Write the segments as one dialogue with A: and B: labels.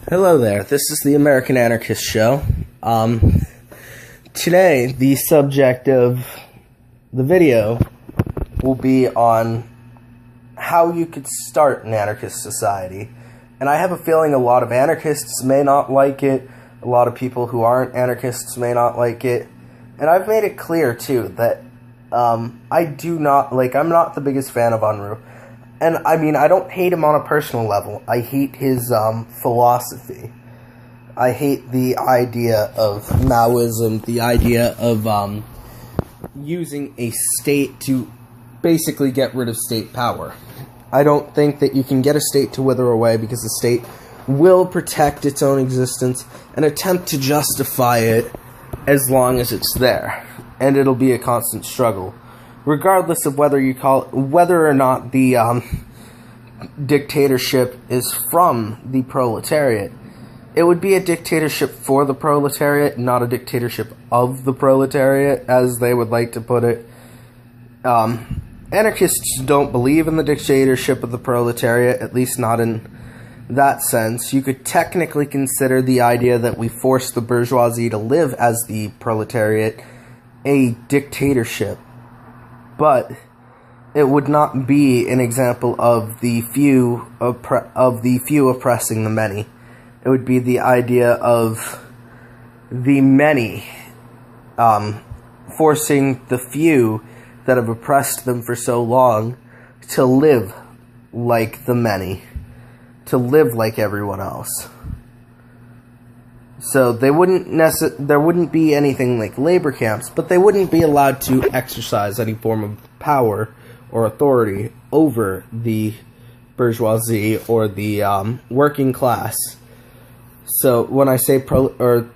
A: Hello there, this is the American Anarchist show. Today, the subject of the video will be on how you could start an anarchist society. And I have a feeling a lot of anarchists may not like it, a lot of people who aren't anarchists may not like it. And I've made it clear, too, that I'm not the biggest fan of Unruh. And, I mean, I don't hate him on a personal level. I hate his philosophy. I hate the idea of Maoism, the idea of using a state to basically get rid of state power. I don't think that you can get a state to wither away because the state will protect its own existence and attempt to justify it as long as it's there. And it'll be a constant struggle. Regardless of whether or not the dictatorship is from the proletariat, it would be a dictatorship for the proletariat, not a dictatorship of the proletariat, as they would like to put it. Anarchists don't believe in the dictatorship of the proletariat, at least not in that sense. You could technically consider the idea that we force the bourgeoisie to live as the proletariat a dictatorship. But it would not be an example of the few oppressing the many. It would be the idea of the many forcing the few that have oppressed them for so long to live like the many, to live like everyone else. So there wouldn't be anything like labor camps, but they wouldn't be allowed to exercise any form of power or authority over the bourgeoisie or the working class. So when I say over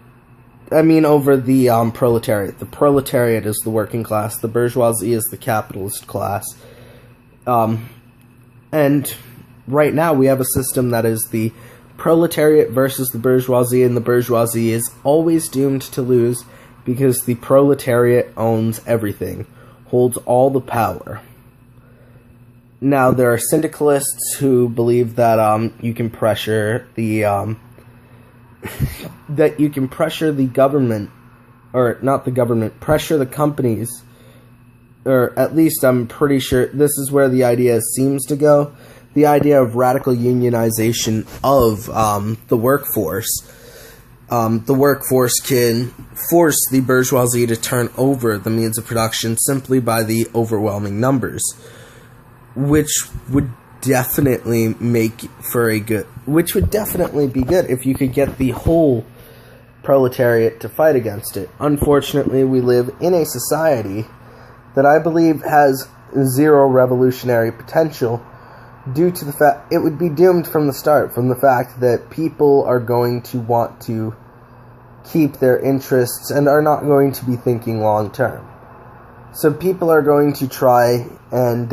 A: the proletariat. The proletariat is the working class. The bourgeoisie is the capitalist class. And right now we have a system that is the proletariat versus the bourgeoisie, and the bourgeoisie is always doomed to lose because the proletariat owns everything, holds all the power. Now, there are syndicalists who believe that you can pressure the government, or not the government, pressure the companies, or at least I'm pretty sure this is where the idea seems to go. The idea of radical unionization of the workforce. The workforce can force the bourgeoisie to turn over the means of production simply by the overwhelming numbers, which would definitely be good if you could get the whole proletariat to fight against it. Unfortunately, we live in a society that I believe has zero revolutionary potential, due to the fact it would be doomed from the start, from the fact that people are going to want to keep their interests and are not going to be thinking long term. So people are going to try, and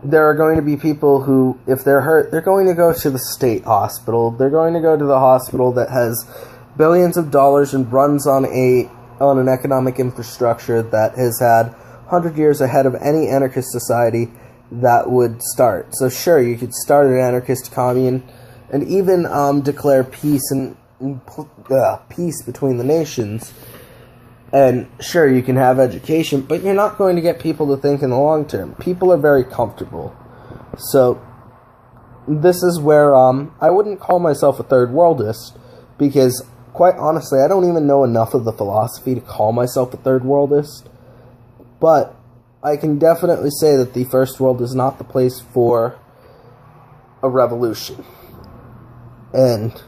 A: there are going to be people who, if they're hurt, they're going to go to the state hospital. They're going to go to the hospital that has billions of dollars and runs on an economic infrastructure that has had 100 years ahead of any anarchist society that would start. So sure, you could start an anarchist commune and even declare peace between the nations. And sure, you can have education, but you're not going to get people to think in the long term. People are very comfortable. So this is where I wouldn't call myself a third worldist, because quite honestly, I don't even know enough of the philosophy to call myself a third worldist. But I can definitely say that the first world is not the place for a revolution. And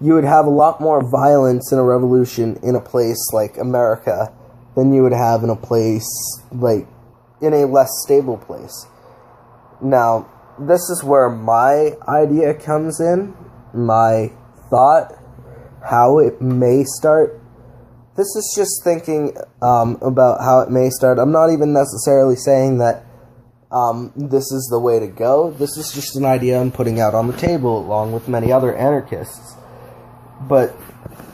A: you would have a lot more violence in a revolution in a place like America than you would have in a place in a less stable place. Now, this is where my idea comes in, my thought, how it may start. This is just thinking about how it may start. I'm not even necessarily saying that this is the way to go. This is just an idea I'm putting out on the table along with many other anarchists. But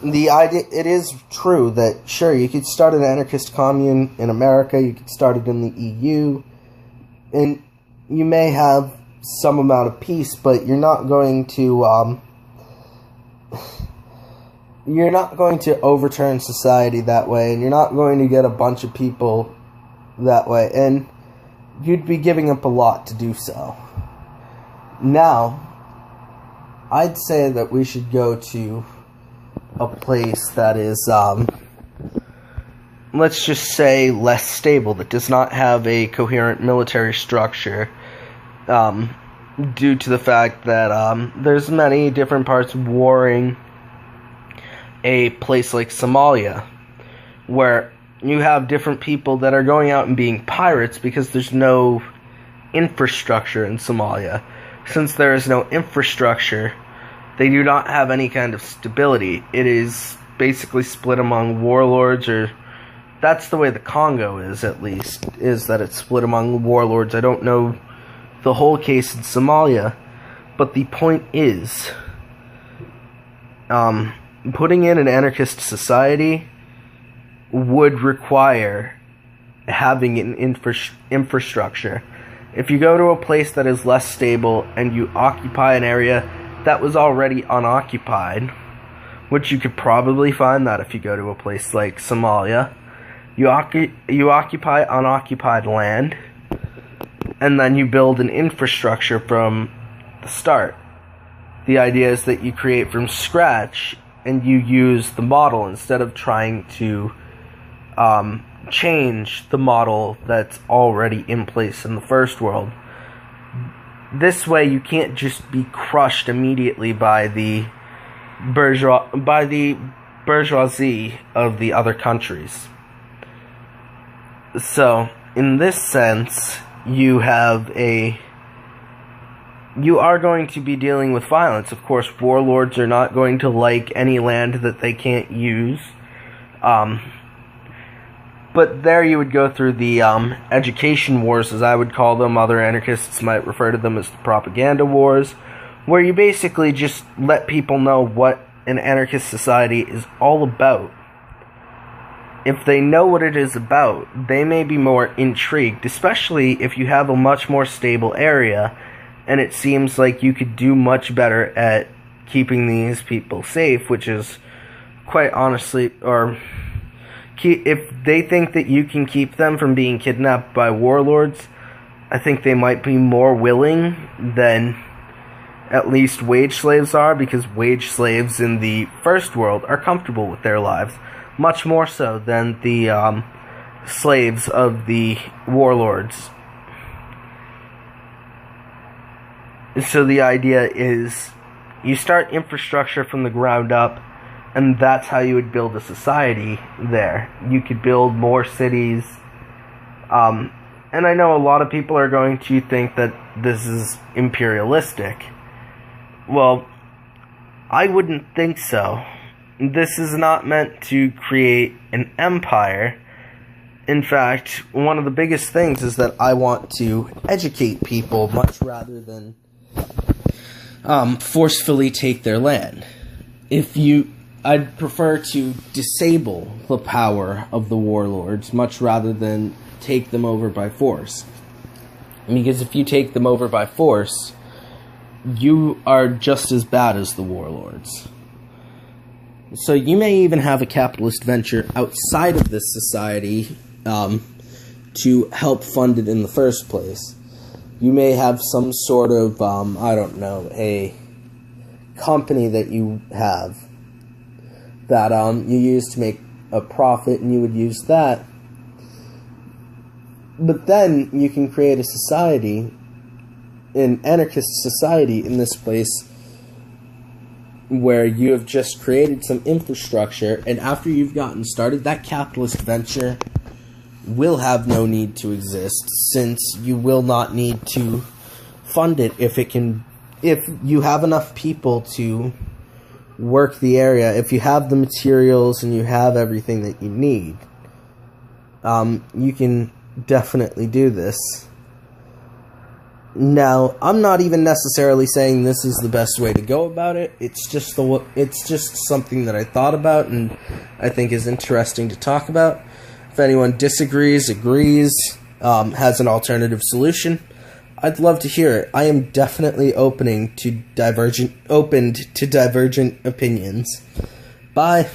A: the idea, it is true that, sure, you could start an anarchist commune in America, you could start it in the EU, and you may have some amount of peace, but you're not going to overturn society that way, and you're not going to get a bunch of people that way, and you'd be giving up a lot to do so. Now, I'd say that we should go to a place that is, let's just say, less stable, that does not have a coherent military structure, due to the fact that there's many different parts warring a place like Somalia, where you have different people that are going out and being pirates because there's no infrastructure in Somalia. Since there is no infrastructure, they do not have any kind of stability. It is basically split among warlords, or that's the way the Congo is, at least, is that it's split among warlords. I don't know the whole case in Somalia, but the point is, putting in an anarchist society would require having an infrastructure. If you go to a place that is less stable and you occupy an area that was already unoccupied, which you could probably find that if you go to a place like Somalia, you occupy unoccupied land, and then you build an infrastructure from the start. The idea is that you create from scratch, and you use the model instead of trying to change the model that's already in place in the first world. This way, you can't just be crushed immediately by the bourgeoisie of the other countries. So, in this sense, you are going to be dealing with violence. Of course, warlords are not going to like any land that they can't use. But there you would go through the education wars, as I would call them. Other anarchists might refer to them as the propaganda wars, where you basically just let people know what an anarchist society is all about. If they know what it is about, they may be more intrigued, especially if you have a much more stable area, and it seems like you could do much better at keeping these people safe, which is quite honestly, if they think that you can keep them from being kidnapped by warlords, I think they might be more willing than at least wage slaves are, because wage slaves in the first world are comfortable with their lives, much more so than the slaves of the warlords. So the idea is, you start infrastructure from the ground up, and that's how you would build a society there. You could build more cities. And I know a lot of people are going to think that this is imperialistic. Well, I wouldn't think so. This is not meant to create an empire. In fact, one of the biggest things is that I want to educate people much rather than forcefully take their land. I'd prefer to disable the power of the warlords much rather than take them over by force. Because if you take them over by force, you are just as bad as the warlords. So you may even have a capitalist venture outside of this society to help fund it in the first place. You may have some sort of, a company that you have that you use to make a profit, and you would use that. But then you can create a society, an anarchist society in this place, where you have just created some infrastructure, and after you've gotten started, that capitalist venture will have no need to exist, since you will not need to fund it if you have enough people to work the area. If you have the materials and you have everything that you need, you can definitely do this. Now, I'm not even necessarily saying this is the best way to go about it. It's just something that I thought about and I think is interesting to talk about. If anyone disagrees, agrees, has an alternative solution, I'd love to hear it. I am definitely open to divergent opinions. Bye.